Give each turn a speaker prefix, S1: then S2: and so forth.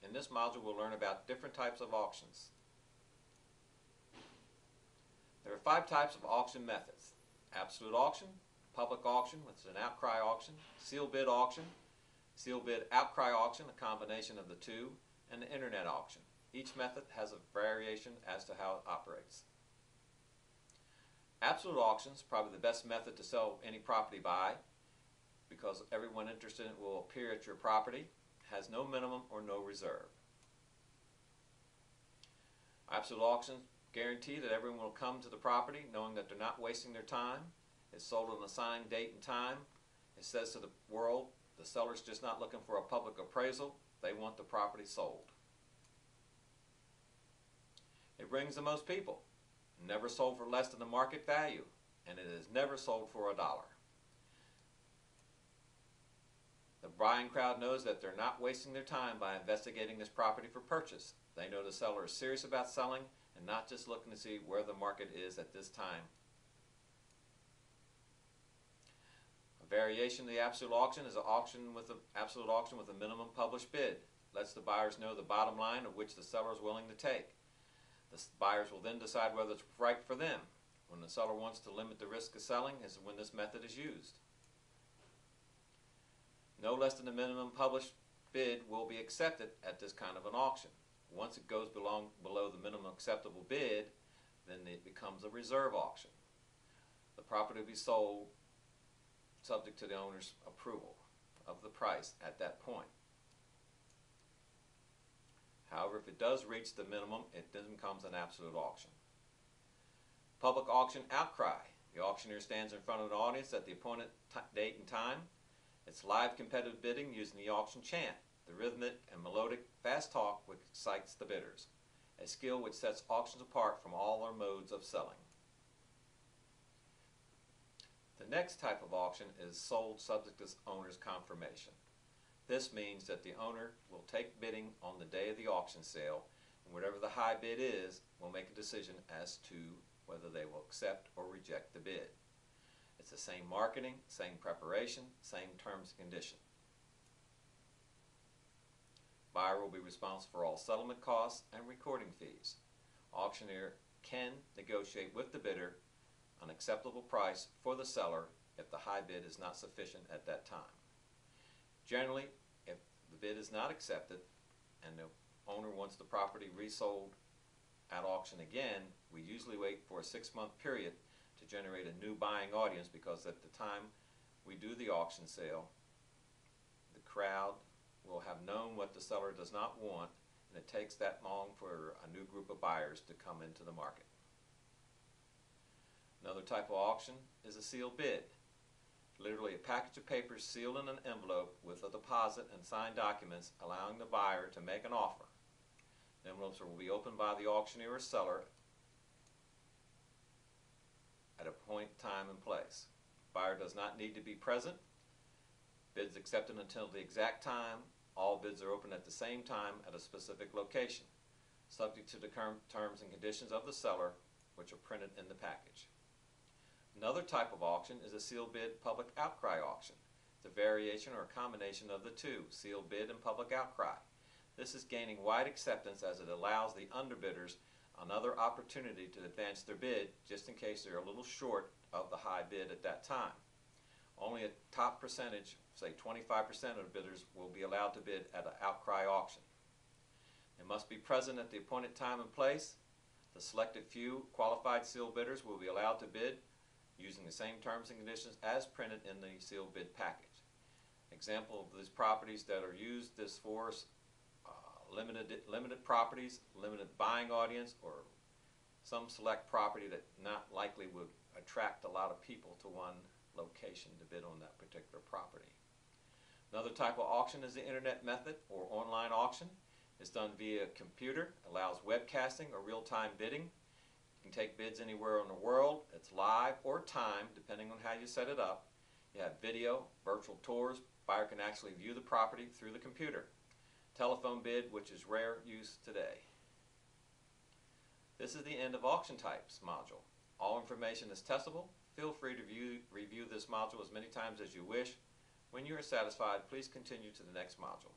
S1: In this module we'll learn about different types of auctions. There are 5 types of auction methods: absolute auction, public auction, which is an outcry auction, sealed bid auction, sealed bid outcry auction, a combination of the two, and the internet auction. Each method has a variation as to how it operates. Absolute auction is probably the best method to sell any property by, because everyone interested in it will appear at your property, has no minimum or no reserve. Absolute auctions guarantee that everyone will come to the property knowing that they're not wasting their time. It's sold on an assigned date and time. It says to the world, the seller's just not looking for a public appraisal, they want the property sold. It brings the most people. Never sold for less than the market value, and it is never sold for $1. The buying crowd knows that they're not wasting their time by investigating this property for purchase. They know the seller is serious about selling and not just looking to see where the market is at this time. A variation of the absolute auction is an auction with absolute auction with a minimum published bid. Lets the buyers know the bottom line of which the seller is willing to take. The buyers will then decide whether it's right for them. When the seller wants to limit the risk of selling is when this method is used. No less than the minimum published bid will be accepted at this kind of an auction. Once it goes below the minimum acceptable bid, then it becomes a reserve auction. The property will be sold subject to the owner's approval of the price at that point. However, if it does reach the minimum, it then becomes an absolute auction. Public auction outcry. The auctioneer stands in front of an audience at the appointed date and time. It's live competitive bidding using the auction chant, the rhythmic and melodic fast talk which excites the bidders, a skill which sets auctions apart from all other modes of selling. The next type of auction is sold subject to owner's confirmation. This means that the owner will take bidding on the day of the auction sale, and whatever the high bid is, will make a decision as to whether they will accept or reject the bid. It's the same marketing, same preparation, same terms and conditions. Buyer will be responsible for all settlement costs and recording fees. Auctioneer can negotiate with the bidder an acceptable price for the seller if the high bid is not sufficient at that time. Generally, if the bid is not accepted and the owner wants the property resold at auction again, we usually wait for a 6-month period to generate a new buying audience, because at the time we do the auction sale, the crowd will have known what the seller does not want, and it takes that long for a new group of buyers to come into the market. Another type of auction is a sealed bid. Literally a package of papers sealed in an envelope with a deposit and signed documents allowing the buyer to make an offer. The envelopes will be opened by the auctioneer or seller at a point, time, and place. Buyer does not need to be present. Bids accepted until the exact time. All bids are open at the same time at a specific location, subject to the terms and conditions of the seller, which are printed in the package. Another type of auction is a sealed bid public outcry auction. It's a variation or a combination of the two, sealed bid and public outcry. This is gaining wide acceptance as it allows the underbidders another opportunity to advance their bid just in case they're a little short of the high bid at that time. Only a top percentage, say 25% of bidders, will be allowed to bid at an outcry auction. They must be present at the appointed time and place. The selected few qualified sealed bidders will be allowed to bid using the same terms and conditions as printed in the sealed bid package. Example of these properties that are used is for limited properties, limited buying audience, or some select property that not likely would attract a lot of people to one location to bid on that particular property. Another type of auction is the internet method or online auction. It's done via computer, allows webcasting or real-time bidding. You can take bids anywhere in the world. It's live or timed depending on how you set it up. You have video, virtual tours. Buyer can actually view the property through the computer. Telephone bid, which is rare use today. This is the end of Auction Types module. All information is testable. Feel free to review this module as many times as you wish. When you are satisfied, please continue to the next module.